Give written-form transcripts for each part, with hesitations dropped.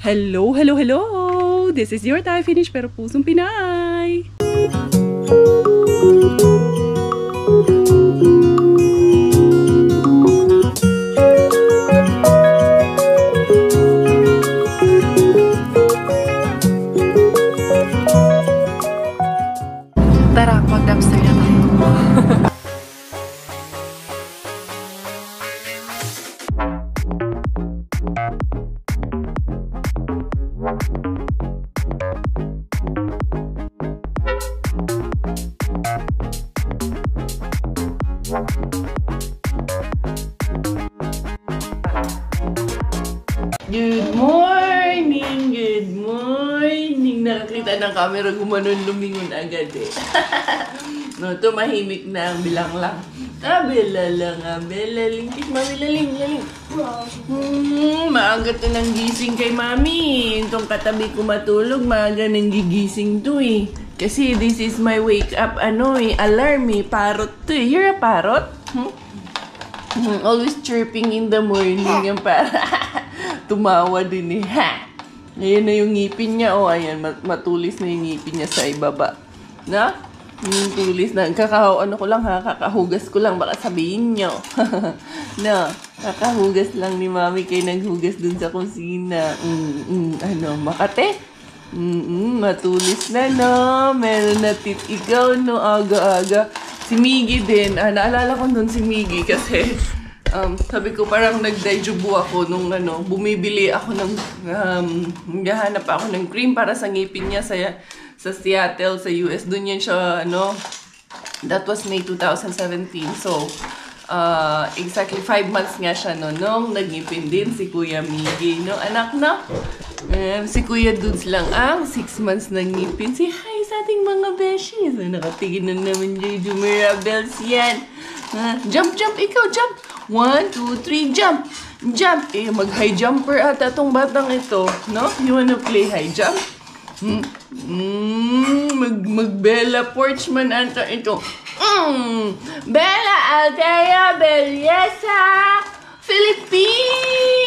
Hello, hello, hello! This is your Thai Finish pero pusong Pinay! Tara, mag-dumpster na tayo. Good morning! Good morning! Nakakita ng camera, gumanon, lumingon agad eh. No, tumahimik na ang bilang lang. Bella lang Bella. Lingkit, mami, laling. Maaga to ng gising kay mami. Itong katabi ko matulog, maaga nang gigising to eh. Kasi this is my wake up, alarm eh. Parrot to eh. You're a parrot? Always chirping in the morning yung para tumawa din eh. Ha! Ayan na yung ngipin niya. Oh, ayan. Matulis na yung ngipin niya sa ibaba. Na? Yung tulis na. Kakahugas ko lang. Baka sabihin niyo. No. Kakahugas lang ni mami kay naghugas dun sa kusina. Makate? Matulis na, no? Meron na tip ikaw, no? Aga-aga. Si Miggy din. Naalala ko dun si Miggy kasi sabi ko parang nagdaijubu ako nung bumibili ako ng naghahanap ako ng cream para sa ngipin niya sa Seattle, sa US. Doon yan siya, that was May 2017. So, exactly 5 months nga siya, nung nagngipin din si Kuya Miggy, anak na. Si Kuya Dudes lang ang 6 months nagngipin. Say hi sa ating mga beshies. Nakatingin na naman yung Mirabels yan. Jump, ikaw, jump. 1, 2, 3, jump. Jump. Mag-high jumper ata tong batang ito, no? You wanna play high jump? Mag-Bella Porchman ata ito. Bella Altea Belleza Philippines!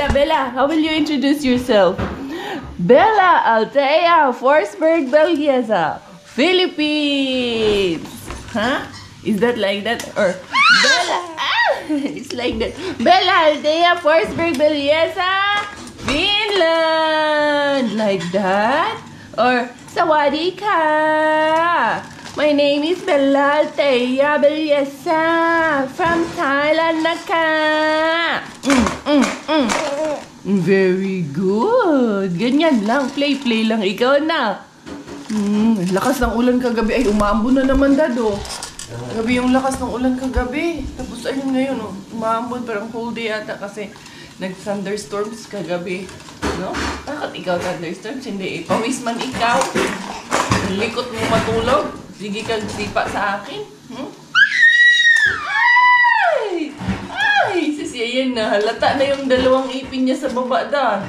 Bella, how will you introduce yourself? Bella Altea Forsberg Belleza Philippines! Huh? Is that like that? Or Bella? It's like that. Bella Altea Forsberg Belleza Finland! Like that? Or Sawadee ka! My name is Bella Altea Belleza from Thailand naka! Very good! Ganyan lang. Play lang. Ikaw na. Lakas ng ulan kagabi. Ay, umaambon na naman, Dado. Gabi yung lakas ng ulan kagabi. Tapos ayun ngayon, umaambon. Parang whole day ata kasi nag-thunderstorms kagabi. No? Bakit ikaw thunderstorms? Hindi. Pawis man ikaw. Likot mo matulog. Sige kang sipa sa akin. Ay! Sisiyayan na. Halata na yung dalawang ipin niya sa baba da.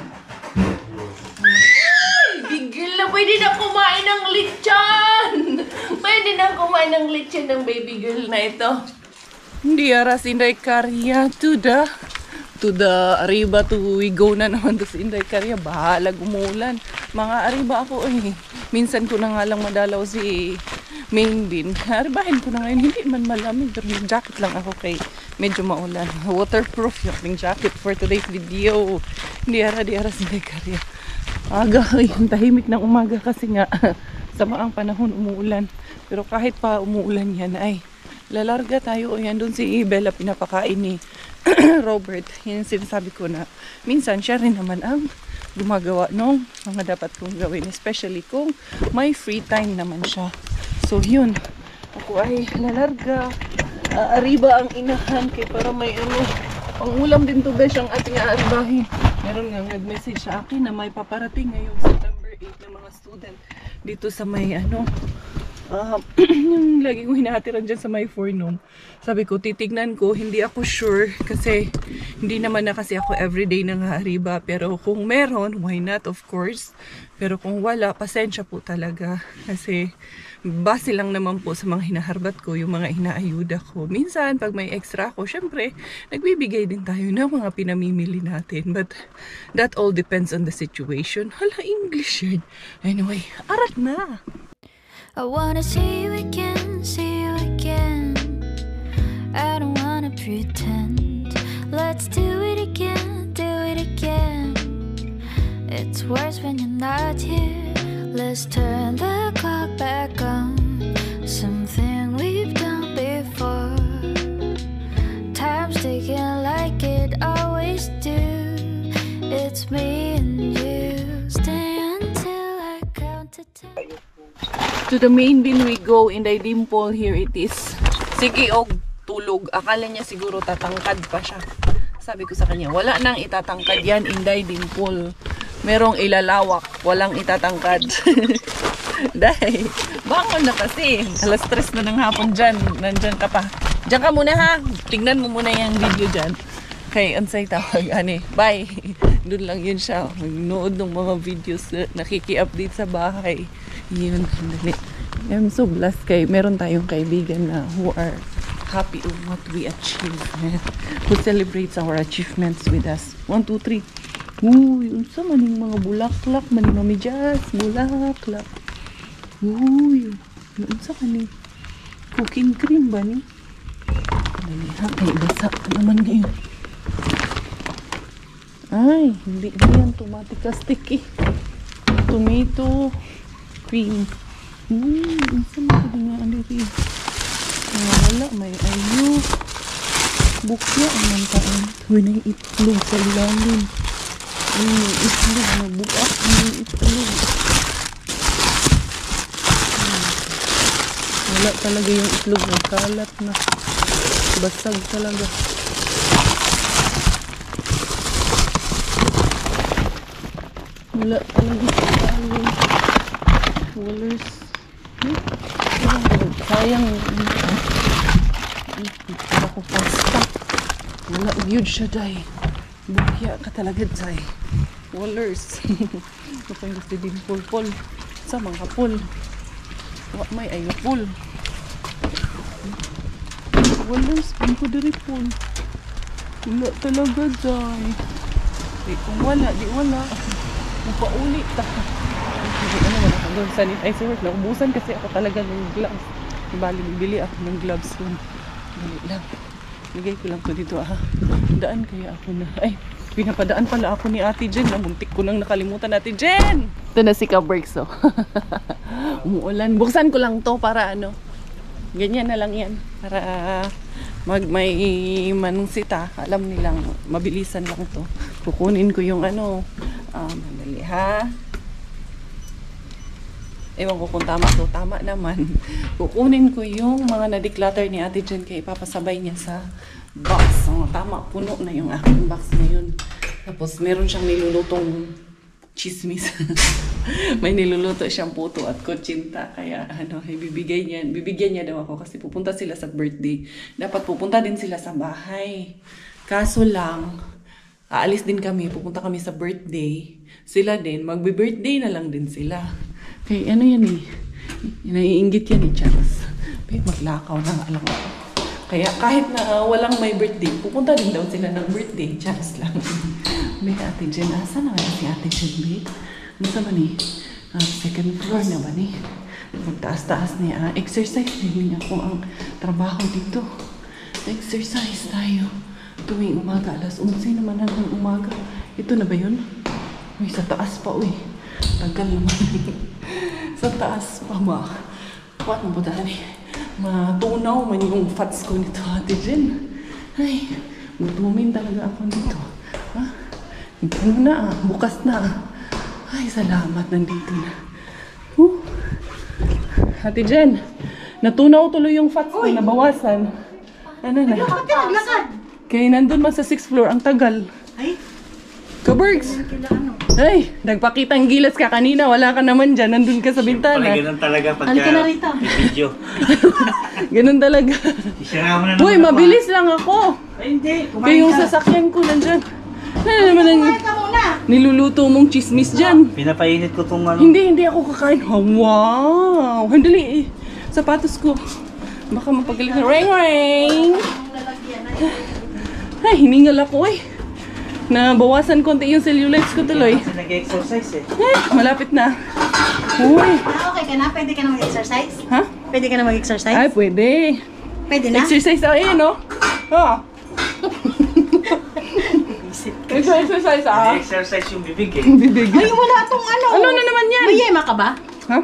Bigil na. Pwede na kumain ng lechon. Pwede na kumain ng lechon ng baby girl na ito. Hindi aras Inday Karya to the Arriba to we go na naman to sa Inday Karya. Bahala umulan. Mga Arriba ako eh. Minsan ko na nga lang madalaw si Main din. Arribahin ko na ngayon. Hindi man malamig. Pero may jacket lang ako kay medyo maulan. Waterproof yung jacket for today's video. Hindi ara si Inday Karya. Aga, yung tahimik ng umaga kasi nga sama ang panahon umuulan. Pero kahit pa umuulan yan ay lalarga tayo. O yan doon si Bella pinapakain ni Robert. Yan sinasabi ko na minsan siya rin naman ang gumagawa nung mga dapat kong gawin. Especially kung may free time naman siya. So yun, ako ay lalarga. Arriba ang inahan kay para may pang ulam din to besh ang ating aaribahin. Meron nga nag-message sa akin na may paparating ngayong September 8 na mga student dito sa may yung lagi ko hinahatiran dyan sa may Fornum. Sabi ko, titignan ko, hindi ako sure kasi hindi naman na kasi ako everyday nang Arriba. Pero kung meron, why not, of course. Pero kung wala, pasensya po talaga kasi base lang naman po sa mga hinaharbat ko, yung mga inaayuda ko. Minsan, pag may extra ako, syempre, nagbibigay din tayo ng mga pinamimili natin. But, that all depends on the situation. Hala, English yun. Anyway, arat na! I wanna see you again, see you again. I don't wanna pretend. Let's do it again, do it again. It's worse when you're not here. Let's turn the clock back on. Something we've done before. Time's ticking like it always do. It's me and you. Stay until I count to 10. To the main bin we go, Inday Dimple. Here it is. Sige, og tulog. Akala niya siguro tatangkad pa siya. Sabi ko sa kanya, wala nang itatangkad yan, Inday Dimple. Merong ilalawak, walang itatangkad. Dahil, bangon na kasi. Alas 3 na ng hapon dyan. Nandyan ka pa. Diyan ka muna ha. Tingnan mo muna yung video dyan. Kay Ansay tawag, bye. Doon lang yun siya. Magnood ng mga videos na nakiki-update sa bahay. Yun, dali. I'm so blessed kay meron tayong kaibigan na who are happy of what we achieve. Who celebrates our achievements with us. 1, 2, 3. Uy, unsa maning mga bulaklak, maning mamijas, bulaklak. Uy, unsa maning cooking cream ba ni? Dali ha, kay basa naman ngayon. Ay, hindi yan tomato sticky. Tomato cream. Isa mo ka nga aliri. Wala, may ayo. Bukya ang nantaan. Huwag na itlog sa ilalim. Itlog na buka. Itlog. Wala talaga yung itlog. Nagkalat na. Basag talaga. Wala talaga sa ilalim. Walers. Sayang. Ako pasta. Wala huge siya, day. Bukya ka talaga, day. Walers. Kapag gusto din pul-pul. Sa mga pul. Wala may ayo pul. Walers. Ang ko diri pul. Wala talaga, day. Kung wala, di wala. Magpauli ta. Ano wala ka doon? Sanitizer. Naubusan kasi ako talaga ng gloves. Bili ako ng gloves ko. Dali lang. Bigay ko lang to dito Daan kaya ako na. Ay, pinapadaan pala ako ni Ate Jen. Muntik ko nang nakalimutan Ate Jen. Ito na si Kaberks oh. Umuulan. Buksan ko lang to para ano. Ganyan na lang yan. Para may mansita. Alam nilang mabilisan lang to. Kukunin ko yung ano. Madali ha. Ewan ko kung tama to. Tama naman. Kukunin ko yung mga na-declutter ni Ate Jen kaya ipapasabay niya sa box. Tama, puno na yung aking box ngayon. Tapos meron siyang nilulutong chismis. May niluluto siyang puto at kutsinta. Kaya bibigyan niya daw ako kasi pupunta sila sa birthday. Dapat pupunta din sila sa bahay. Kaso lang, aalis din kami. Pupunta kami sa birthday. Sila din, magbe-birthday na lang din sila. Okay, ano yan eh? Naiinggit yan eh, Charles. Maglakaw na nga alam ko. Kaya kahit na walang may birthday, pupunta din daw sila ng birthday. Charles lang. May Ate Jen. Saan na nga si Ate Jen, babe? Masa ba ni? Second floor na ba ni? Magtaas-taas niya. Exercise din niya kung ang trabaho dito. Exercise tayo. Tuwing umaga. Alas 11 naman ng umaga. Ito na ba yun? Uy, sa taas pa, uy. Tagal naman. Sa taas pa ba? What mo po dali? Matunaw man yung fats ko nito, Ate Jen. Ay, gutumin talaga ako nito. Ha? Ano na bukas na Ay, salamat, nandito na. Ate Jen, natunaw tuloy yung fats ko, nabawasan. Ano na? Naglakad. Kaya nandun man sa 6th floor, ang tagal. Ay, Kabergs! Ay, nagpakita ang gilas ka kanina. Wala ka naman dyan. Nandun ka sa bintana. Ganun talaga pagka halika na rito. video. Ganun talaga. Isara mo na Uy, mabilis lang ako. Ay, hindi. Kaya yung sasakyan ko nandyan. Ano naman ang... Kumain ka muna. niluluto mong chismis dyan. Pinapainit ko tong ano. Hindi ako kakain. Oh, wow! Handali eh. Sapatos ko. Baka mapagalit na. Ring ring! Ay, hiningal ako eh. Nabawasan konti yung cellulites ko tuloy. Kasi nag-exercise eh. Malapit na. Uy. Okay ka na? Pwede ka na mag-exercise? Ha? Pwede ka na mag-exercise? Ay, pwede. Pwede na? Exercise ako eh, no? Ha? Exercise ah. Nag-exercise yung bibig eh. Bibig. Ay, wala tong ano. Ano na naman yan? May yema ka ba? Ha?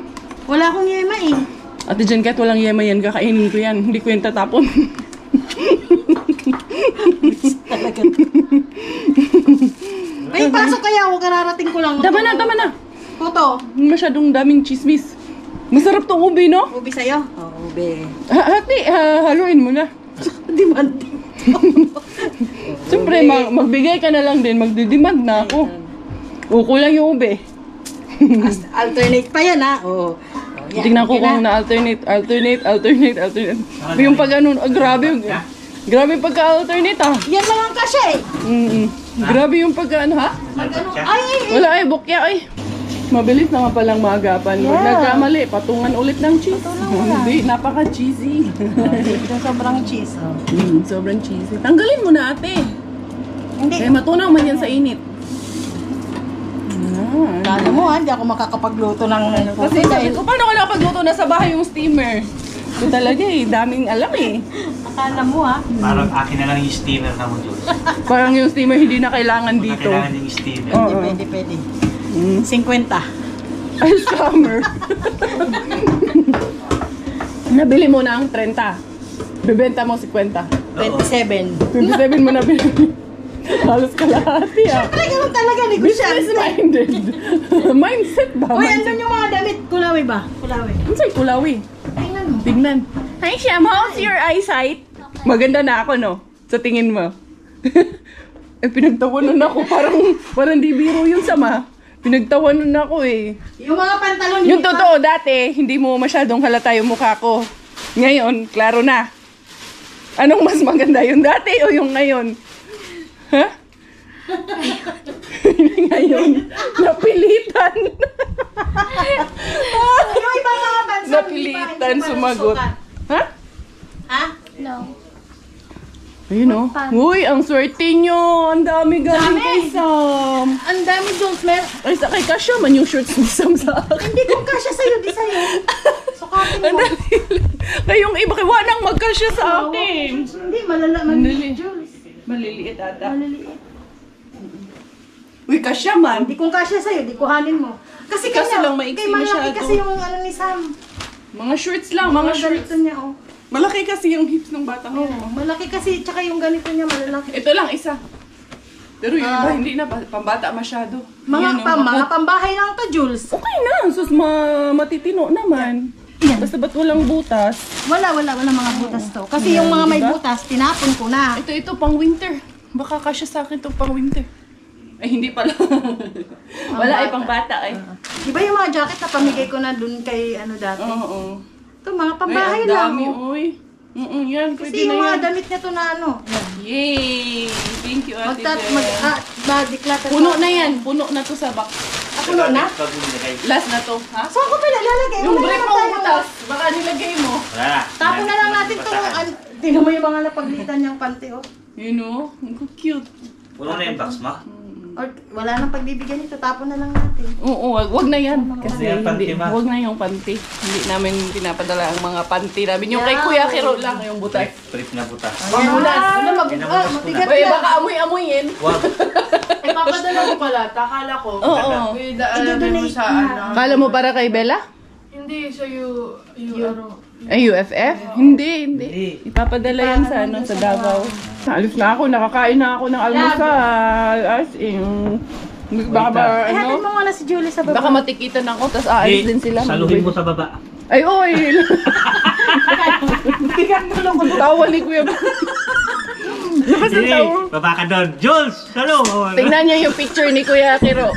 Wala akong yema eh. Ate Jen, kahit walang yema yan, kakainin ko yan. Hindi ko yan tatapon. Talaga. Ay, pasok kaya ako. Kararating ko lang. Tama na. Toto. Masyadong daming chismis. Masarap tong ube, no? Ubi sa'yo? Oo, ube. Hati, haluin mo na. Demand. Siyempre, magbigay ka na lang din. Magdidemand na ako. O, kulang yung ube. Alternate pa yan ha. Oo. Tingnan ko kung na-alternate. Yung pag ano, grabe yung... Grabe yung pagka-alternate ah. Yan lang ang kasya eh. Grabe yung pagka ano ha? Ay, Wala ay, bukya ay. Mabilis naman palang maagapan. Pag nagkamali, patungan ulit ng cheese. Hindi, napaka-cheesy. sobrang cheese. Oh. Sobrang cheesy. Tanggalin mo na ate. Hindi. Kaya matunaw man yan sa init. Kala mo ha, hindi ako makakapagluto ng ano. Kasi sabi ko, paano ka nakapagluto na sa bahay yung steamer? Ito talaga eh, daming alam eh. Akala mo ha. Parang akin na lang yung steamer na mo, Jules. Parang yung steamer hindi na kailangan dito. Kailangan yung steamer. Oo. Pwede. 50. Ay, scammer. Nabili mo ng 30. Bebenta mo 50. 27. 27 mo nabili. Halos kalahati ah. Siyempre, ganun talaga. Negosyante. Business-minded. Mindset ba? Uy, andun yung mga damit. Kulawi ba? Kulawi. Ano sa'yo kulawi? Tingnan mo. Tignan. Hi, Shem. How's your eyesight? Maganda na ako, no? Sa tingin mo. Pinagtawanan ako. Parang di biro yun sama. Pinagtawanan ako eh. Yung mga pantalon. Yung totoo, dati, hindi mo masyadong halata yung mukha ko. Ngayon, klaro na. Anong mas maganda, yung dati o yung ngayon? Ha? Ngayon, napilitan. Yung ibang mga bansa. Napilitan sumagot. Ha? Ha? No. Ayun o. Uy, ang swerte nyo. Ang dami galing kay Sam. Ang dami, Jones. Ay, sa kay Kasha man yung shorts ni Sam sa akin. Hindi ko kasya sa'yo, di sa'yo. Sukatin Ang mo. dami. Kayong iba, kaya nang magkasya sa akin. Hindi, malala. Mandali. Jules. Maliliit ata. Maliliit. Uy, Kasha man. Hindi kong kasya sa'yo, di kuhanin mo. Kasi Kaso lang maiksi kay malaki masyado. kasi yung ano ni Sam. Mga shorts lang, mga shorts. ganito niya, oh. Malaki kasi yung hips ng bata ko. Malaki kasi, tsaka yung ganito niya malalaki. Ito lang, isa. Pero yung iba, hindi na. Pambata masyado. Yan, Mga pambahay lang to, Jules. Okay na. Sus, matitino naman. Basta ba't walang butas? Wala mga butas to. Kasi yung mga may diba? butas, tinapon ko na. Ito, pang winter. Baka kasya sa akin itong pang winter. Ay, hindi pala. Wala ay pang bata ay. Diba yung mga jacket na pamigay ko na dun kay ano dati? Oo. Ito, mga Ay, pambahay ang lang. dami, Oh. uy. Yan, pwede Kasi yung na mga yan. damit nito na ano. Yay! Thank you, Ate Jen. Badiklatan. Puno na yan. Puno na to sa box. Puno na? Last na to, ha? Saan ko pala lalagay? Yung Wala brief naman mo tayo. butas. Baka nilagay mo. Wala. Tapon na lang natin ito. Tingnan mo yung mga napaglitan niyang panty, oh. You know? Ang cute. Puno na yung box mo? Or wala nang pagbibigyan nito, tapon na lang natin. Oo, wag na yan. Kasi Yan, panty hindi, ba? wag na yung panty. Hindi namin pinapadala ang mga panty namin. Yung kay Kuya Kiro lang yung butas. Trip na butas. Pamunas. Ano mabigat Uy, na. baka amoy-amoyin. Wag. Papadala ko pala, akala ko. Oo. Idadala mo sa ano. Kala mo para kay Bella? Hindi, sa ano. Ay, UFF? Hindi. Ipapadala yan sa ano, sa Davao. Alis na ako, nakakain na ako ng almusal. As in, baka ba, Hatid mo ano? muna si Julie sa baba. Baka matikitan ako, tapos aalis din sila. Saluhin mo sa baba. Ay, oy! Tawa ni Kuya. Lakas ang Hindi, tawa. baba ka doon. Jules, salo! Tingnan niyo yung picture ni Kuya Kiro.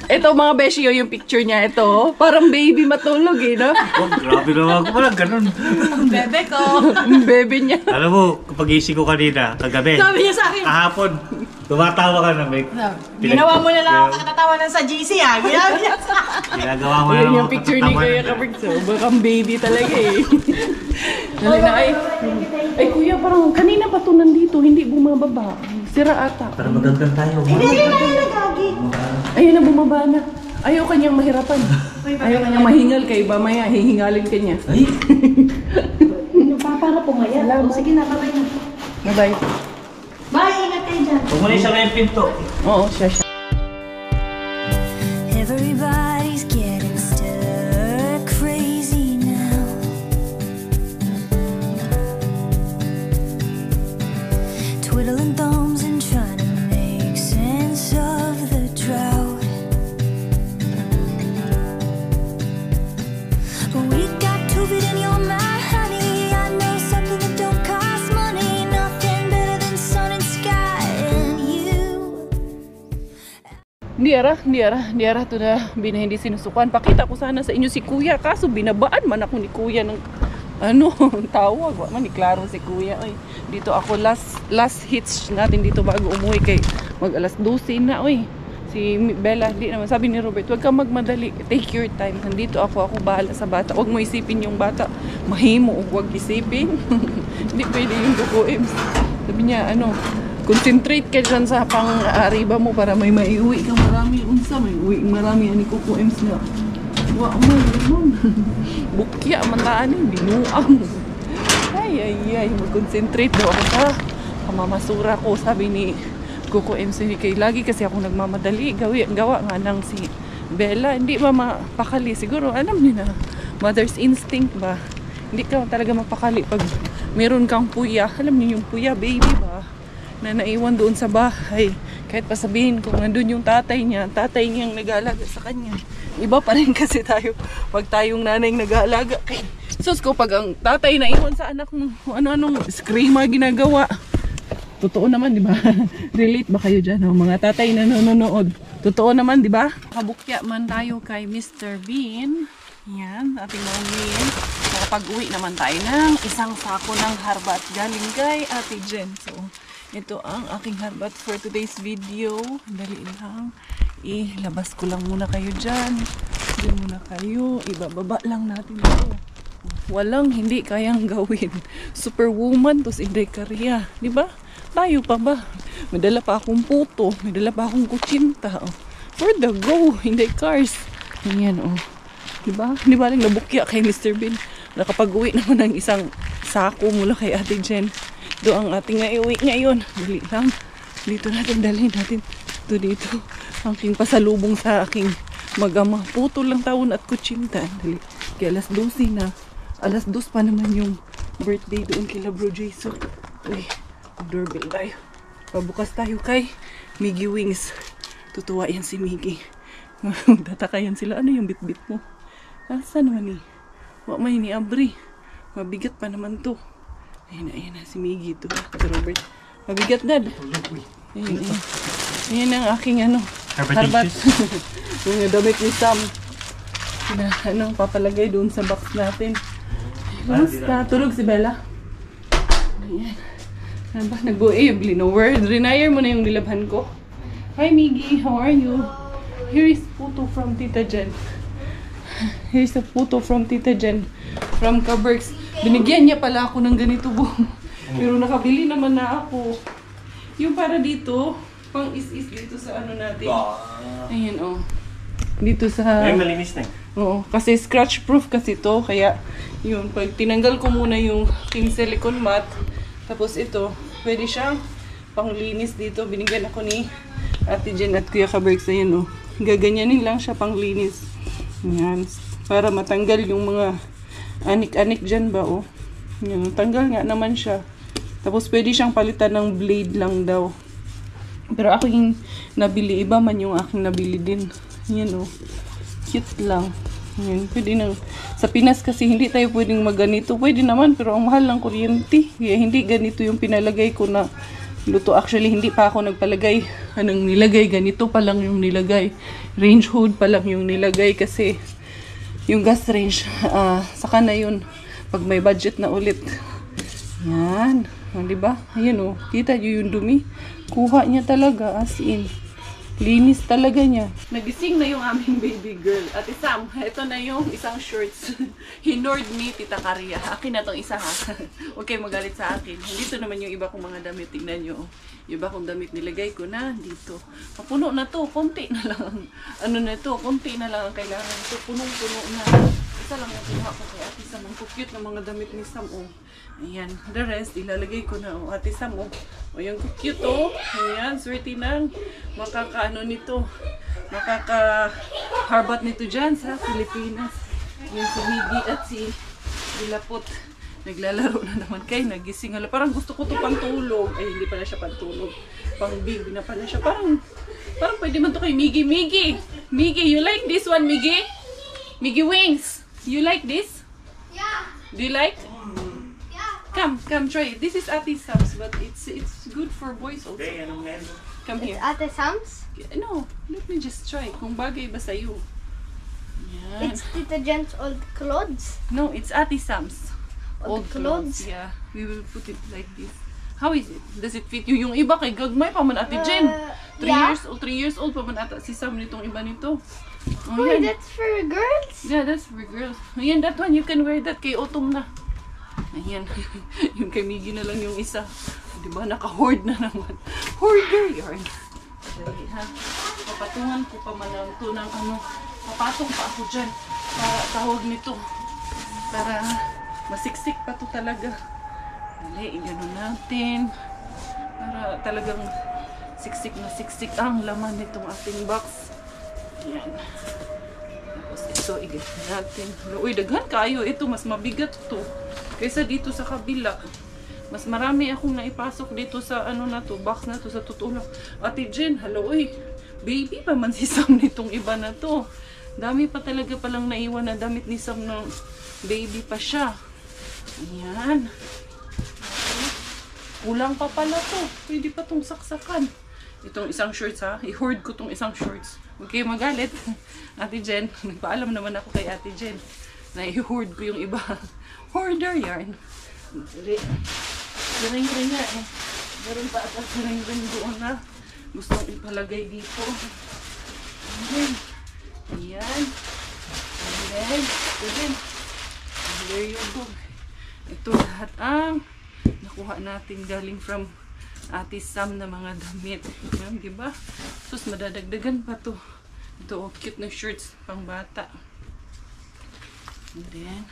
Ito mga besyo, yung picture niya. Ito, parang baby matulog eh, no? Oh, grabe naman ako. Walang ganun. Bebe ko. Baby niya. Alam mo, kapag gising ko kanina, kagabi, Sabi niya sa akin. kahapon, tumatawa ka na, may Ginawa mo na lang ako katatawanan sa GC ha. Ginawa niya sa ginagawa mo na Yun ako yung picture ni Kuya Kapag. So, bakang baby talaga eh. Dali na ay. Ay kuya, parang kanina pa to nandito, hindi bumababa. Sira ata. Para magandang tayo. Ayun na, bumaba na. Ayaw kanyang mahirapan. Ayaw kanyang mahingal kay mamaya, hihingalin ka niya. Ay! Para po ngayon. Sige na, babay na. Bye-bye. Bye, ingat kayo dyan. Huwag mo na isa yung pinto. Oo, siya. Everybody's getting stir crazy now. Twiddling thumbs and trying to make sense of the drought. But we got COVID in your mind, honey. I know something that don't cost money. Nothing better than sun and sky and you. Hindi ara to na hindi sinusukan. Pakita ko sana sa inyo si Kuya, kaso binabaan man ako ni Kuya ng tawag. Wa man ni klaro si Kuya. Oy, dito ako last hits natin dito bago umuwi kay mag alas 12 na oy. Si Bella, di naman sabi ni Robert, wag kang magmadali. Take your time. Nandito ako bahala sa bata. Wag mo isipin yung bata. Mahimo ug wag isipin. Hindi pwede yung dukuims. Sabi niya concentrate ka dyan sa pang-ariba mo para may maiuwi kang marami unsa, may uwi marami ani Kuko Ems na. Wa man. Bukya man taan ni binuang. Ay, mag-concentrate daw ako sa pamamasura ko, sabi ni Kuko Ems kay lagi kasi ako nagmamadali, gawa nga nang si Bella, hindi mapakali siguro, alam niyo na, mother's instinct ba? Hindi ka talaga mapakali pag meron kang puya, alam niyo yung puya baby ba? Na naiwan doon sa bahay. Kahit pa sabihin kung nandun yung tatay niyang nag-aalaga sa kanya. Iba pa rin kasi tayo pag tayong nanay nag-aalaga. Sus ko, pag ang tatay naiwan sa anak ng ano-anong screamer ginagawa. Totoo naman, di ba? Relate ba kayo dyan? Mga tatay na nanonood. Totoo naman, di ba? Kabukya man tayo kay Mr. Bean. Yan, ating mga Bean. Nakapag-uwi naman tayo ng isang sako ng harbat galing kay Ate Jen. So, ito ang aking harbat for today's video. Dali lang. Ilabas ko lang muna kayo dyan. Diyan muna kayo. Ibababa lang natin ito. Walang hindi kayang gawin. Superwoman to si Inday Caria. Diba? Tayo pa ba? May dala pa akong puto. May dala pa akong kutsinta. Oh. For the go. Inday Cars. Ayan oh. Diba? Diba lang nabukya kay Mr. Bean. Nakapag-uwi naman ng isang sako mula kay Ate Jen. Ito ang ating naiuwi ngayon. Dali lang. Dito natin, dalhin natin. Ito dito. Ang aking pasalubong sa aking mag-ama. Puto lang taon at kutsinta. Dali. Kaya alas 12 na. Alas 2 pa naman yung birthday doon kila Bro Jason. Uy, doorbell tayo. Pabukas tayo kay Miggy Wings. Tutuwa yan si Miggy. Magtataka yan sila. Ano yung bit-bit mo? Saan naman eh? Wak may ni Abri. Mabigat pa naman to. Ayan na si Miggy ito. Si Robert. Mabigat dad. Ayan ang aking harbat. Yung damit ni Sam. Na papalagay doon sa box natin. Basta, tulog si Bella. Ayan. Ano ba? Nag-go-ave. Renire mo na yung nilabhan ko. Hi Miggy, how are you? Here is photo from Tita Jen. Here's a photo from Tita Jen. From Kabergs. Binigyan niya pala ako ng ganito buong. Pero nakabili naman na ako. Yung para dito, pang is dito sa ano natin. Ayan oh. Dito sa... Ay, malinis na. Oo, kasi scratch proof kasi to. Kaya yun, pag tinanggal ko muna yung king silicone mat, tapos ito, pwede siyang panglinis dito. Binigyan ako ni Ate Jen at Kuya Kabergs. Ayan oh. Gaganyanin lang siya panglinis. Ayan. Para matanggal yung mga anik-anik dyan ba oh. Yan, tanggal nga naman siya. Tapos pwede siyang palitan ng blade lang daw. Pero ako yung nabili, iba man yung aking nabili din. Yan oh. Cute lang. Yan, pwede nang sa Pinas kasi hindi tayo pwedeng magganito. Pwede naman pero ang mahal ng kuryente. Kaya hindi ganito yung pinalagay ko na luto. Actually, hindi pa ako nagpalagay. Anong nilagay? Ganito pa lang yung nilagay. Range hood pa lang yung nilagay kasi yung gas range, saka na yun. Pag may budget na ulit. Yan. Diba? Ayan o. Kita nyo yung dumi? Kuha niya talaga as in. Linis talaga niya. Nagising na yung aming baby girl. Ate Sam, ito na yung isang shorts. Hinord me, Tita Karia. Akin na tong isa ha. Huwag kayo magalit sa akin. Dito naman yung iba kong mga damit. Tingnan nyo. Yung iba kong damit nilagay ko na dito. Mapuno na to. Konti na lang. Ano na to? Konti na lang ang kailangan. Ito punong-puno na. Isa lang yung kinuha ko kay Ate Sam. Ang cute na mga damit ni Sam. Oh. Ayan. The rest, ilalagay ko na. Oh, Ate Sam. Oh. O yung cute oh. Ayan. Swerte nang makakaano nito. Makaka-harbat nito dyan sa Pilipinas. Yung si Miggy at si Dilapot. Naglalaro na naman kayo. Nagising. Hala, parang gusto ko to pantulog. Ay, hindi pala siya pantulog. Pang big na pala siya. Parang pwede man to kay Miggy. Miggy! Miggy, you like this one, Miggy? Miggy Wings! You like this? Yeah. Do you like? Yeah. Come, try it. This is Ate Sam's, but it's good for boys also. Come here. Ate Sam's? No, let me just try. Kung bagay ba sa'yo. Yan. It's Tita Jen's old clothes. No, it's Ate Sam's. Old clothes? Yeah, we will put it like this. How is it? Does it fit you? Yung iba kay gagmay pa man Ate Jen. 3 yeah. years old pa man ata si Sam nitong iba nito. Oh, Wait, yan. that's for girls? Yeah, that's for girls. Ayan, that one, you can wear that kay autumn na. Ayan, yung kay Miggy na lang yung isa. Diba, naka-hoard na naman. Hoarder yarn. Dali ha. Papatungan ko pa man lang ito ng ano. Papatong pa ako dyan. Para tawag nito. Para masiksik pa to talaga. Dali, gano'n natin. Para talagang siksik na siksik ang laman nitong ating box. Ayan. Tapos ito, i-get natin. Uy, daghan kayo. Ito, mas mabigat to. Kaysa dito sa kabila. Mas marami akong naipasok dito sa ano na to, box na to, sa tutulak. Ate Jen, hello, uy. Baby pa man si Sam nitong iba na to. Dami pa talaga palang naiwan na damit ni Sam ng baby pa siya. Ayan. Kulang pa pala to. Pwede pa tong saksakan. Itong isang shorts ha. I-hoard ko tong isang shorts. Huwag kayo magalit. Ate Jen, nagpaalam naman ako kay Ate Jen na i-hoard ko yung iba. Hoarder yarn. Ring-ring nga eh. Meron pa atas ring-ring doon na gustong ipalagay dito. Ayan. Ayan. Ayan. Ayan. There you go. Ito lahat ang nakuha natin galing from Ate Sam na mga damit. Yan, diba? Sus, madadagdagan pa to. Ito, oh, cute na shirts pang bata. And then,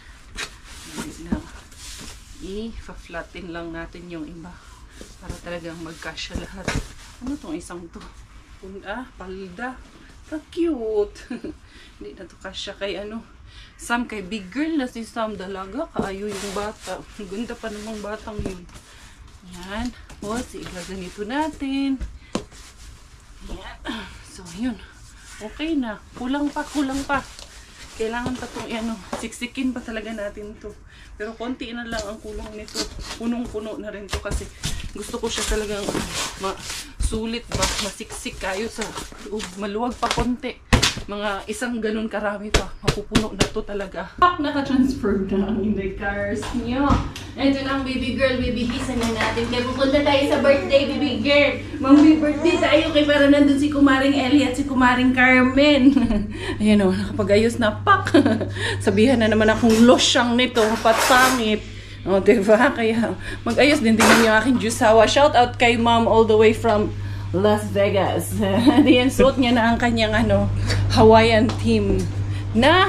i-flatten lang natin yung iba para talagang magkasya lahat. Ano tong isang to? Palda. Cute. Hindi na to kasya kay ano. Sam kay big girl na si Sam. Dalaga kaayo yung bata. Ganda pa namang batang yun. Yan. O, ganito natin. Yan. So, yun. Okay na. Kulang pa. Kailangan pa itong siksikin pa talaga natin to. Pero konti na lang ang kulang nito. Punong-puno na rin to kasi gusto ko siya talagang sulit ba, masiksik kayo sa maluwag pa konti. Mga isang ganun karami pa. Mapupuno na to talaga. Naka-transfer na ang in the cars niyo. Ito na ang baby girl. Bibihisan na natin. Kaya pupunta tayo sa birthday, baby girl. Mag-birthday tayo kay para nandun si Kumaring Ellie at si Kumaring Carmen. Ayan o, nakapag-ayos na pak. Sabihan na naman akong losyang nito. Patsangit. O, diba? Kaya mag-ayos din din yung aking juiceawa. Shout out kay mom all the way from Las Vegas. Diyan, suot niya na ang kanyang Hawaiian theme na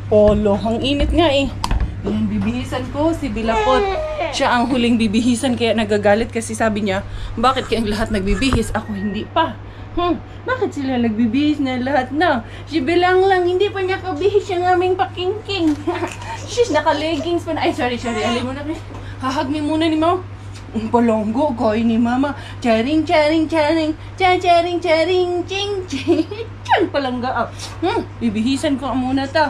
polo. Ang init nga eh. Ayan, bibihisan ko si Bilapot. Siya ang huling bibihisan kaya nagagalit kasi sabi niya, bakit kayong lahat nagbibihis? Ako hindi pa. Bakit sila nagbibihis na lahat na? Si Bilang lang, hindi pa niya kabihis yung aming pakingking. She's naka-leggings pa na. Ay, sorry. Alam mo na rin. Hahag mo muna ni Mao. Palonggo ko ni Mama. Charing, ching, ching. Chan palangga. Bibihisan ko muna ta.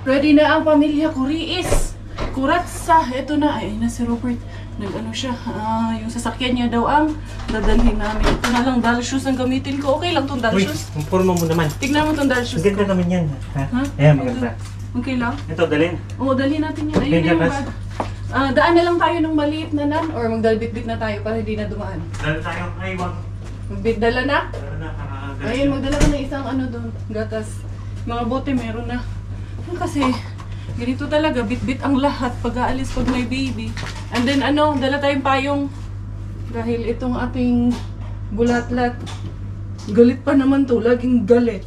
Ready na ang pamilya ko, Riis. Kuratsa. Ito na. Ay, na si Robert. Nag-ano siya, yung sasakyan niya daw ang dadalhin namin. Ito na lang, doll shoes ang gamitin ko. Okay lang tong doll Uy, shoes. purma mo naman. Tignan mo tong doll shoes Maganda ko. naman yan. Ha? Ayan, maganda. Okay lang? Ito, dalhin. Oo, dalhin natin yan. Ayun Ganyan, yung Ras. bag. Daan na lang tayo ng maliit na nan or magdalbit-bit na tayo para hindi na dumaan. Dala tayo. Ay, wag. Magbitdala na? Dala na. Ayun, magdala ka ng isang ano doon, gatas. Mga bote meron na. Kasi ganito talaga, bit-bit ang lahat pag aalis pag may baby. And then ano, dala tayong payong. Dahil itong ating bulatlat, galit pa naman to, laging galit.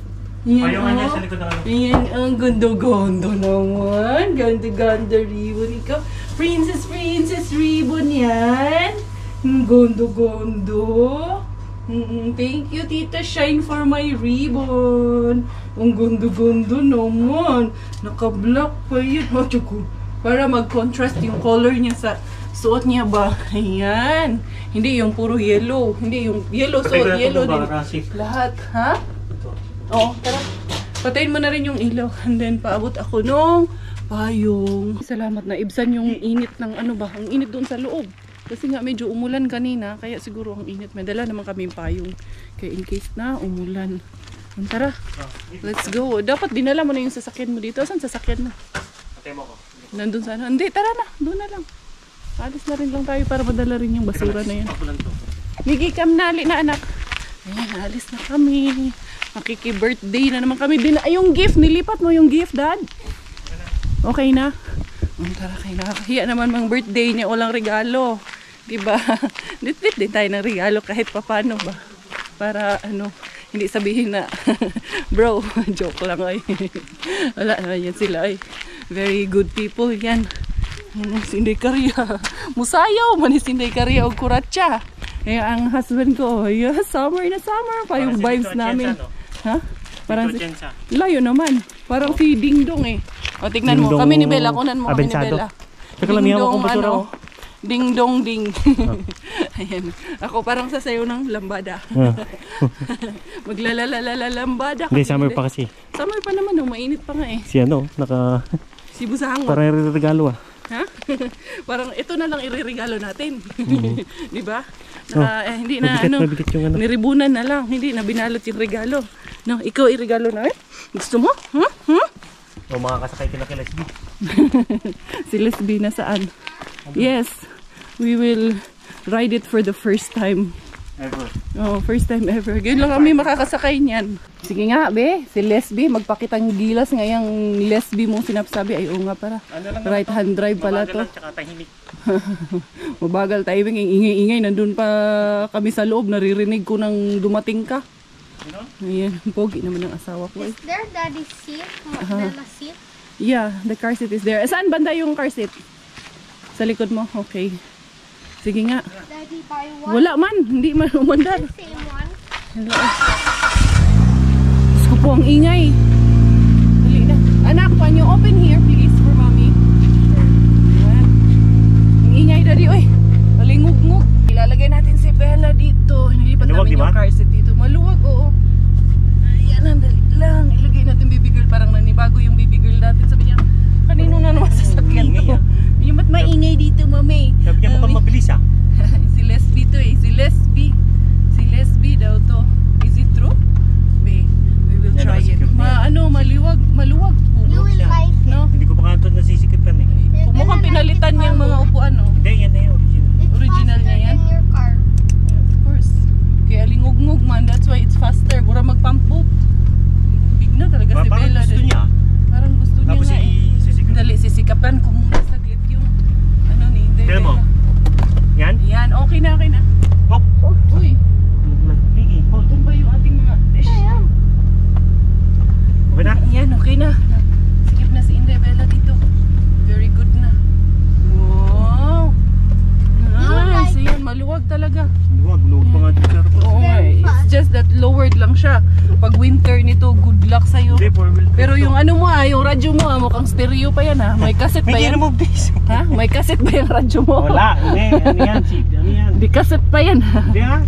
Yan, Payungan niya sa likod ng ano. Yan ang ganda-ganda naman. Ganda-ganda ribbon. Ikaw, Princess Ribbon yan. Ang ganda-ganda. Thank you, Tita Shine, for my ribbon. Ang ganda-ganda naman. Naka-black pa yun. Para mag-contrast yung color niya sa suot niya ba. Ayan. Hindi yung puro yellow. Hindi yung yellow suot, yellow din. Lahat, ha? Oo, tara. Patayin mo na rin yung ilaw. And then, paabot ako nung payong. Salamat na ibsan yung init ng ano ba. Ang init doon sa loob. Kasi nga medyo umulan kanina. Kaya siguro ang init. May dala naman kami yung payong. Kaya in case na umulan. Tara. Let's go. Dapat dinala mo na yung sasakyan mo dito. Saan sasakyan na? Patay mo ko. Nandun sana. Hindi, tara na. Doon na lang. Alis na rin lang tayo para madala rin yung basura na yan. Migi, kamnali na anak. Ayan, alis na kami. Makiki-birthday na naman kami. Ay, yung gift. Nilipat mo yung gift, Dad. Okay na? Tara, kayo nakakahiya naman mang birthday niya. Walang regalo. Diba? Lit-lit din tayo ng regalo kahit papano ba. Para ano, hindi sabihin na, bro, joke lang ay. Wala naman yan sila ay. Very good people yan. Sinday Karya. Musayaw man ni Sinday Karya o kuratsa. Eh, ang husband ko, yeah, summer na summer pa yung vibes namin. Ha? Parang si, layo naman. Parang si Ding Dong eh. O, tignan mo. Kami ni Bella. Kunan mo kami ni Bella. Ding Dong, ano? Ding Dong Ding. Ayan. Ako parang sasayaw ng lambada. Maglalalala lambada. Hindi, summer pa kasi. Summer pa naman, no? Mainit pa nga eh. Si ano, naka... Si Busahang. Parang regalo ah. Ha? Parang ito na lang ireregalo natin. Di ba? Hindi na mabigat yung ano. Niribunan na lang. Hindi na binalot yung regalo. No, ikaw iregalo na eh? Gusto mo? O makakasakay ka na kay Leslie. Si Leslie na saan? Yes, we will ride it for the first time. Ever. Oh, first time ever. Ganyan lang kami makakasakay niyan. Sige nga, be. Si Leslie, magpakitang gilas ngayang Leslie mong sinasabi. Ay, oo nga para. Right hand drive pala to. Tsaka tahimik. Mabagal timing, ingay-ingay. Nandun pa kami sa loob. Naririnig ko nang dumating ka. Ayan, pogi naman ang asawa ko. Is there daddy's seat? Bella's seat? Yeah, the car seat is there. Saan banda yung car seat? Sa likod mo? Okay. Sige nga. Daddy, buy one. Wala man, hindi man umandar. Same one. Hello. Diyos ko po ang ingay. Dali na. Anak, can you open here please for mommy? Ayan. Ang ingay daddy, oy. Malingug-ngug. Ilalagay natin si Bella dito. Nilipat Maluwag, namin diba? yung car seat dito. Maluwag, oo. Ayan, dali lang. Ilagay natin baby girl. Parang nanibago yung baby girl natin. Sabi niya, kanino na naman sasakyan to? Yung ba't maingay dito, mami? Sabi niya mukhang mabilis ah. Si Leslie to eh. Si Leslie. Si Leslie daw to. Is it true? Be, we will Yan, try it. nakasikip na Maluwag po. You will like it. No? Hindi ko pa nga ito nasisikipan eh. You're Mukhang gonna pinalitan like it, niyang mga Mommy. upuan, no? Hindi, yan na yung original. It's Original faster niya yan? than your car. Of course. Kaya lingug-ngug man. That's why it's faster. Gura mag-pump boat. Big na talaga si Parang Bella. gusto dali. niya. Parang gusto niya Tapos nga eh. sisikipan. Dali, sisikapan ko muna saglit yung ano ni Tignan mo. Yan? Yan, okay na, okay na. Hop! Uy, Biggie, hold. doon ba yung ating mga fish? Okay na? Yan, okay na. Sikip na si Inday Bella dito. Very good na. Wow! Nice! Ayan, maluwag talaga. Luwag pa nga dito. Oo nga eh. It's just that lowered lang siya. Pag winter nito, good luck sa'yo. Hindi, 4-wheel. Pero yung ano mo yung radyo mo mukhang stereo pa yan May cassette pa Hindi yan. na mo bis. Ha? May cassette ba yung radyo mo? Wala, hindi. Ano yan, Sid? Ano yan? Di cassette pa yan Hindi ah.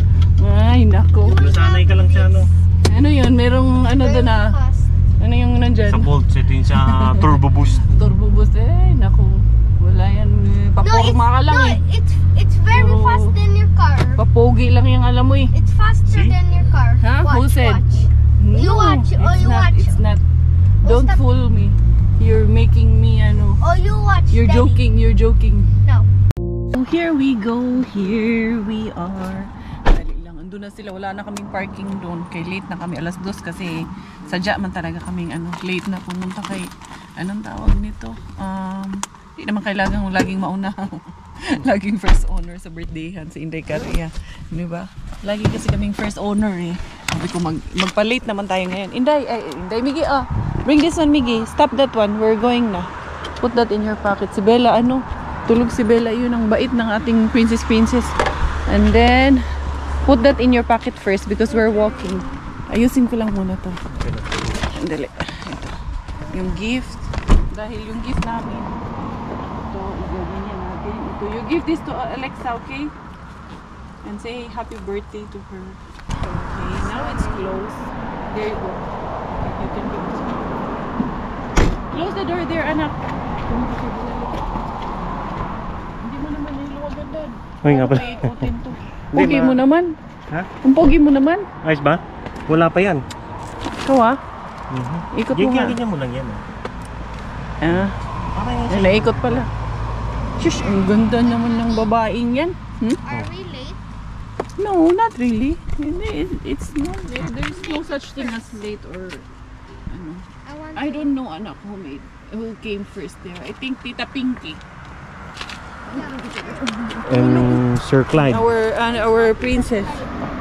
Ay, nako. Nasanay ka lang sa ano. Ano yun? Merong ano doon Fast. Ano yung nandyan? Sa Bolt, ito yung sa Turbo Boost. Turbo boost. Nako. Wala yan. Papurma ka lang eh. It's very Puro- fast than your car. Papogi lang yung alam mo eh. It's faster than your car. Huh? Who Watch, said? watch. You watch, oh, it's you not, watch. It's not. Don't stop. fool me. You're making me ano. Oh, you watch. You're Daddy. joking. You're joking. No. So here we go. Here we are. Dali lang. Andun na sila. Wala na kaming parking doon. Kay late na kami. 2:00 kasi sadya man talaga kaming ano, late na pumunta kay anong tawag nito? Hindi naman kailangan laging mauna. Laging first owner sa birthdayhan si Inday Caria. Di ba? Lagi kasi kaming first owner eh. Sabi ko magpa-late naman tayo ngayon. Inday, Miggy, bring this one, Miggy. Stop that one. We're going na. Put that in your pocket. Si Bella, tulog si Bella. Yun ang bait ng ating princess. And then, put that in your pocket first because we're walking. Ayusin ko lang muna to. Dali. Ito. Yung gift. Dahil yung gift namin, ito, igagawin niya natin. Ito, you give this to Alexa, okay? And say happy birthday to her. Okay, now it's closed. There you go. You can give it to her. Close the door there, anak. Hindi mo naman niluwagan doon. Ay, nga pala. Paikutin to. Hindi, Pogi mo naman. Ha? Ang pogi mo naman. Ayos ba? Wala pa yan. Ikaw Ikot mo nga. Ganyan mo lang yan. Okay na Ay, naikot pala. Shush, ang ganda naman ng babaeng yan. Are we late? No, not really. It's not. There's no such thing as late or ano. I don't know anak who came first there. I think Tita Pinky. And Sir Clyde. Our princess.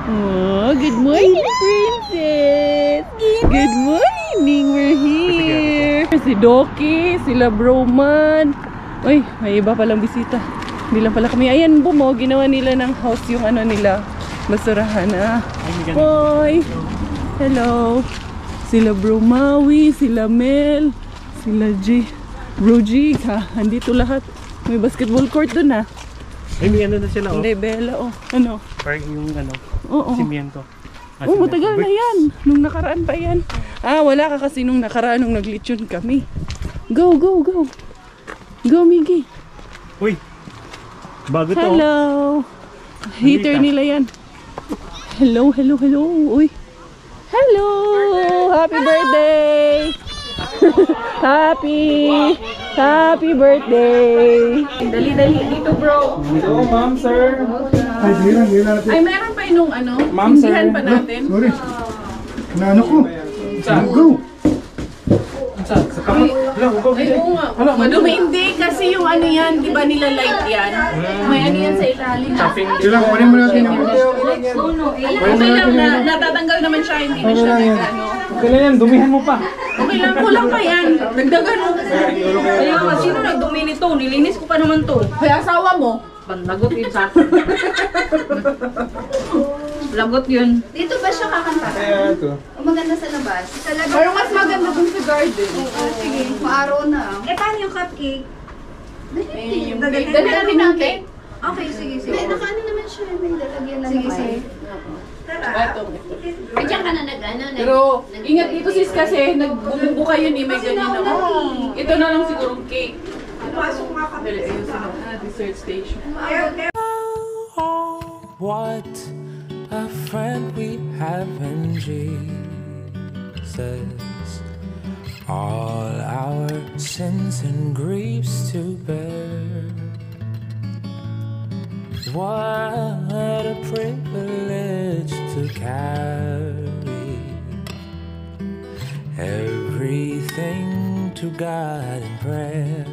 Oh, good morning, princess. Good morning. We're here. Si Doki, sila Broman. Uy, may iba palang bisita. Hindi lang pala kami. Ayan, ginawa nila ng house yung ano nila. Basurahan Hoy! Hello! Sila Bromawi, sila Mel, sila G. Bro G, andito lahat. May basketball court dun Ay, may ano na sila Hindi, Bella Ano? Parang yung Oo. simiento. Matagal na yan. Nung nakaraan pa yan. Wala ka kasi nung nakaraan nung naglitsyon kami. Go! Go, Miggy. Uy! Bago to. Hello! Heater nila yan. Hello. Uy! Hello! Happy birthday! Happy birthday! Dali, dito bro. Hello, ma'am, sir. Ay, meron pa yung Ma'am, sir. Hindihan pa natin. Sorry. Ano ko? Go! Ay, oo nga. Madumi hindi kasi yung yan, di ba nila light yan? May yan sa ilalim. Kailangan kunin mo natin yung... Okay lang natatanggal naman siya, hindi na siya Okay lang yan, dumihan mo pa. Okay lang, kulang pa yan. Dagdagan mo. Kaya nga, sino nagdumi nito? Nilinis ko pa naman to. Kaya asawa mo. Panlagot yun sa akin. Lagot yun. Dito ba siya kakanta? Ito. O maganda sa labas? Sa labas. Pero mas maganda dun sa garden. Sige, maaraw na. Paano yung cupcake? Yung dali natin. Okay, sige. Nakaano naman siya. May lalagyan na naman. Sige. Ay, diyan ka na Pero, ingat dito sis kasi, nagbubuka yun may ganyan na. Ito na lang sigurong cake. Pasok nga kami. Dessert station. What a friend we have in Jesus. All our sins and griefs to bear. What a privilege to carry everything to God in prayer.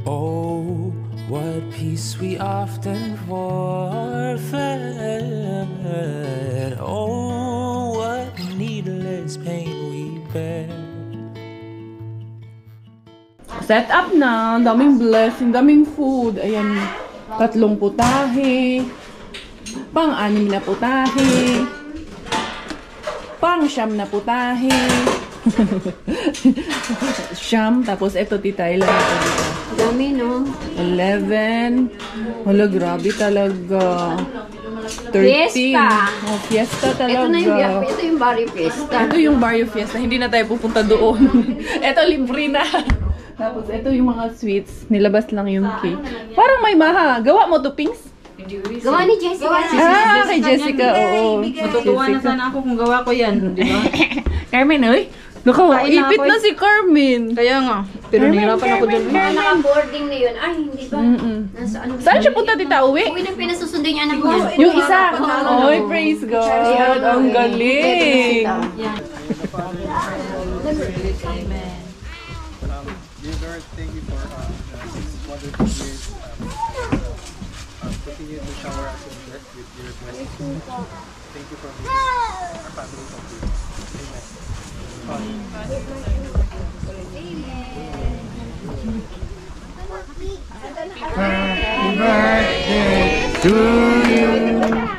Oh, what peace we often forfeit. Oh, what needless pain we bear. Set up na, daming blessing, daming food. Ayan, 3 putahe, pang-6 na putahe, pang-9 na putahe. Siyam, tapos eto titay lang ito dito. Dami, no? 11. Hala, grabe talaga. 13. Fiesta. Oh, fiesta talaga. Ito yung Barrio Fiesta. Ito yung Barrio Fiesta. Hindi na tayo pupunta doon. Ito, libre na. Tapos ito yung mga sweets. Nilabas lang yung cake. Parang may maha. Gawa mo to, Pings? Gawa ni Jessica. Ah, kay Jessica, oo. Matutuwa na sana ako kung gawa ko yan, di ba? Carmen, oy. Ipit na si Carmen. Kaya nga. Pero nahirapan ako dun. Naka-boarding na yun. Ay, hindi ba? Nasa ano? Saan siya punta, tita? Uwi? Uwi ng pinasusundo niya anak niya. Yung isa. Oy, praise God. Ang galing. Lord, thank you for these wonderful years. Continue to shower us with your blessings. Thank you for making our family complete. Happy birthday to you.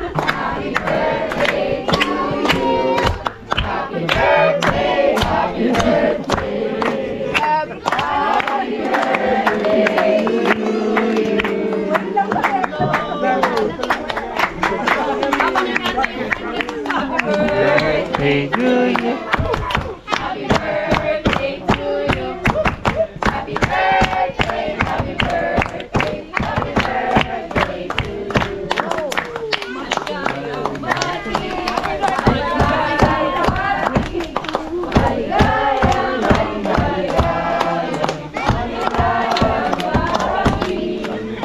Happy birthday to you. Happy birthday, happy birthday. Happy birthday to you. Hey, to you. Happy birthday to you. Happy birthday, happy birthday, happy birthday to you.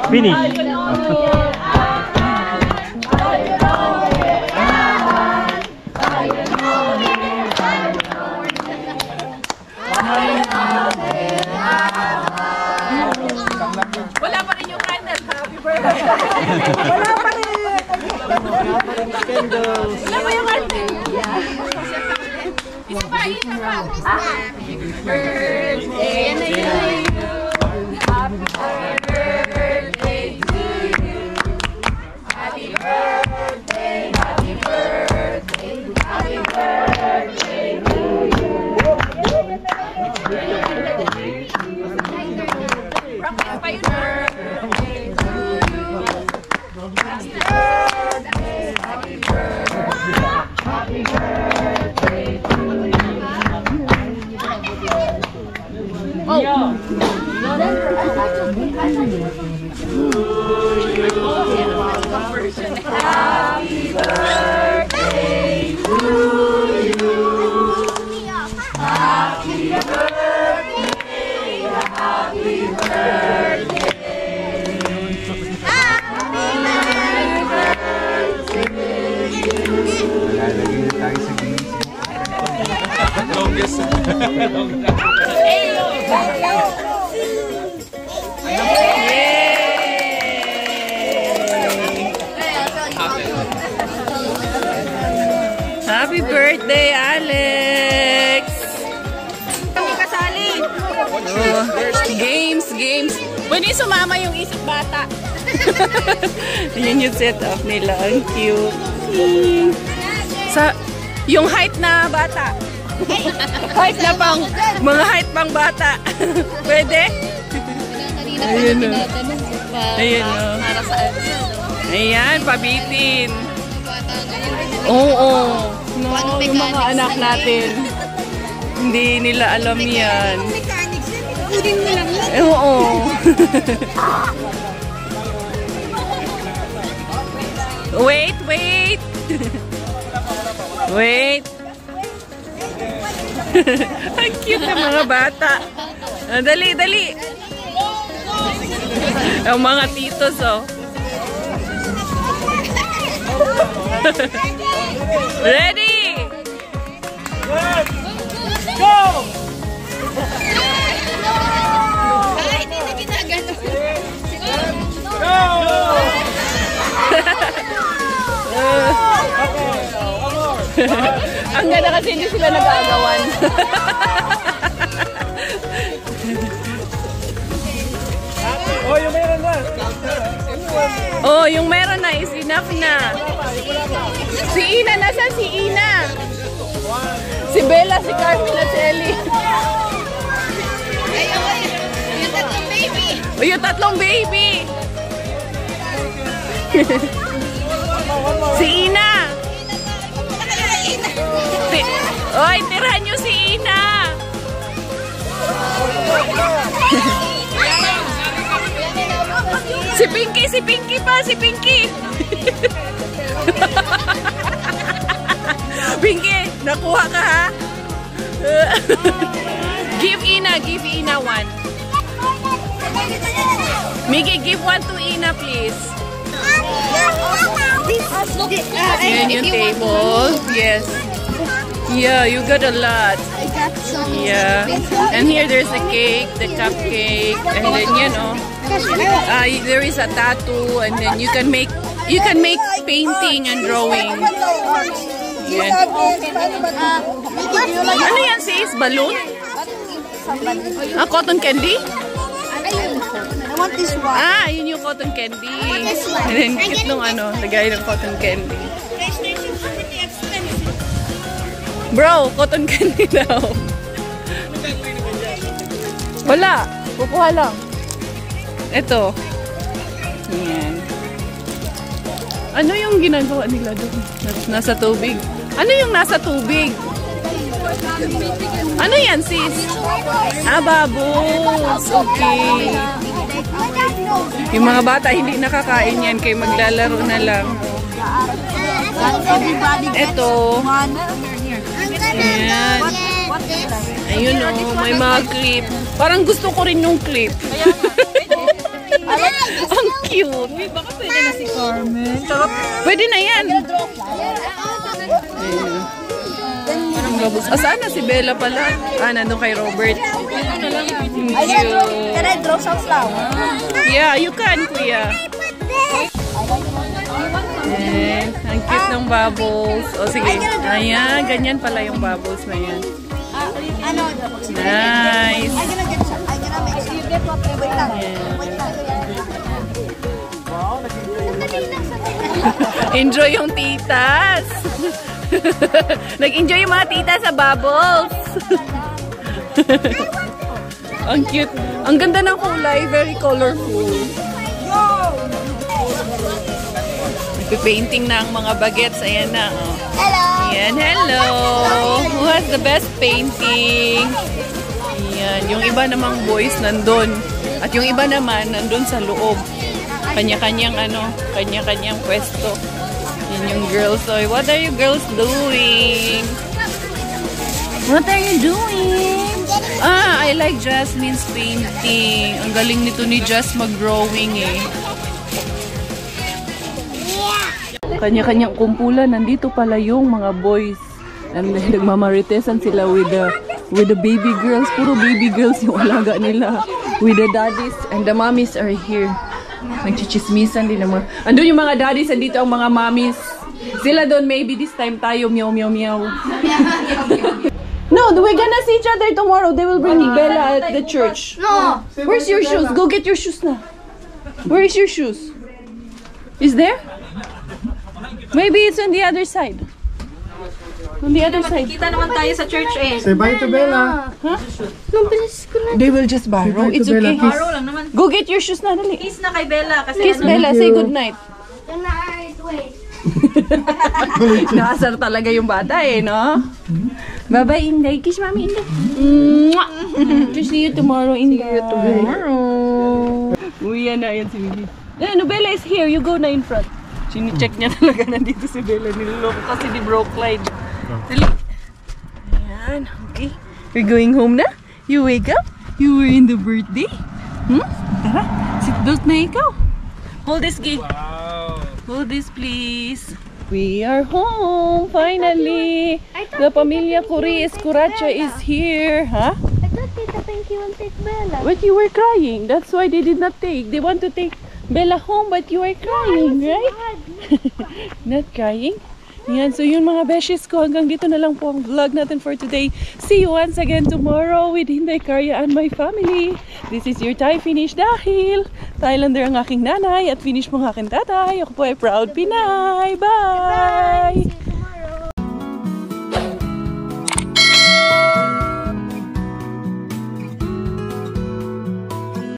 Finish. Wala pa rin yung candle. Happy birthday. Wala pa rin. Wala pa rin candles. Wala pa yung candle. Isa pa, isa pa. Happy birthday to you. Happy birthday to you. Happy birthday, happy birthday, happy birthday to you. Rock pa yun. Birthday to you. Happy birthday, happy birthday, happy birthday to you. Oh! Happy birthday to you. Happy birthday, happy birthday. Lalagay na tayo sa longest. Happy birthday, Alex! Kami kasali! Oh, games! Pwede sumama yung isip bata. Yan yung setup nila. Ang cute. Yung height na bata. Height na pang, mga height pang bata. Pwede? Ayun o. Ayun o. Ayan, pabitin. Oo. No, yung mga anak natin. Hindi nila alam yan. Oo. Wait. Wait. Ang cute ng mga bata. Dali. Ang mga titos, oh. Ready? Go! Kahit hindi na ginagano. Go! Ang ganda kasi hindi sila nag-aagawan. Oh, yung meron na. Oh, yung meron na is enough na. Si Ina, nasaan si Ina? Si Bella, si Carmen at si Ellie. Yung tatlong baby. Oh, yung tatlong baby. Si Ina. Oy, tirahan nyo si Ina. Si Pinky pa, si Pinky! Pinky, nakuha ka ha? Give Ina one. Miggy, give one to Ina, please. Yan yung table. Yes. Yeah, you got a lot. I got some. Yeah. And here there's the cake, the cupcake, and then you know, there is a tattoo, and then you can make painting and drawing. Yan. Ano yan sis? Balloon? Cotton candy? I want this one. Yun yung cotton candy. And then cute nung lagay ng cotton candy. Bro, cotton candy daw. Wala. Kukuha lang. Ito. Yan. Ano yung ginagawa nila doon? Nasa tubig. Ano yung nasa tubig? Ano yan, sis? Bubbles. Okay. Yung mga bata hindi nakakain yan kaya maglalaro na lang. Ito. Ayan. Ayun o, may mga clip. Parang gusto ko rin yung clip. Ang cute. Baka pwede na si Carmen. Pwede na yan. Saan na si Bella pala? Nandun kay Robert. Can I draw some flowers? Yeah, you can, kuya. Ang cute ng bubbles. O sige. Ayan, ganyan pala yung bubbles na yan. Nice. I'm gonna make some. Wait lang. Enjoy yung titas. Nag-enjoy yung mga titas sa bubbles. Ang cute. Ang ganda ng kulay. Very colorful. Painting na ang mga bagets. Ayan na. Oh. Hello. Ayan, hello. Who has the best painting? Ayan. Yung iba namang boys nandun. At yung iba naman nandun sa loob. Kanya-kanyang kanya-kanyang pwesto. Yan yung girls. So, what are you girls doing? What are you doing? I like Jasmine's painting. Ang galing nito ni Jas mag-drawing eh. Kanya-kanyang kumpulan. Nandito pala yung mga boys. And nagmamaritesan sila with the baby girls. Puro baby girls yung alaga nila. With the daddies and the mommies are here. Nagchichismisan din naman. Andun yung mga daddies, andito ang mga mommies. Sila doon, maybe this time tayo, meow, meow, meow. No, we're gonna see each other tomorrow. They will bring Bella at the church. No. Where's your shoes? Go get your shoes na. Where is your shoes? Is there? Maybe it's on the other side. On the other side. Kita naman tayo sa church eh. Say bye to Bella. Huh? Mabilis ko na. They will just borrow. It's okay. Borrow lang naman. Go get your shoes na, dali. Kiss na kay Bella. Kasi Kiss Bella. Say good night. Good night. Wait. Nakasar talaga yung bata eh, no? Bye-bye, Inday. Kiss Mami, Inday. Mwah! To see you tomorrow, Inday. See you tomorrow. Uy, yan na. Yan si Mimi. No, Bella is here. You go na in front. Sini-check niya talaga nandito si Bella. Niloloko kasi di broke Clyde. Dali. Ayan. Okay. We're going home na? You wake up? You were in the birthday? Tara. Seatbelt na ikaw. Hold this, Gay. Wow. Hold this, please. We are home, finally. The Pamilya Curi Escuracha is here. Huh? I thought Tita Pinky will take Bella. But you were crying. That's why they did not take. They want to take Bella home, but you are crying, right? Not crying? Yan, so yun mga beshes ko, hanggang dito na lang po ang vlog natin for today. See you once again tomorrow with Hinday Karya and my family. This is your Thai finish dahil Thailander ang aking nanay at finish mo ang aking tatay. Ako po ay proud Pinay. Bye!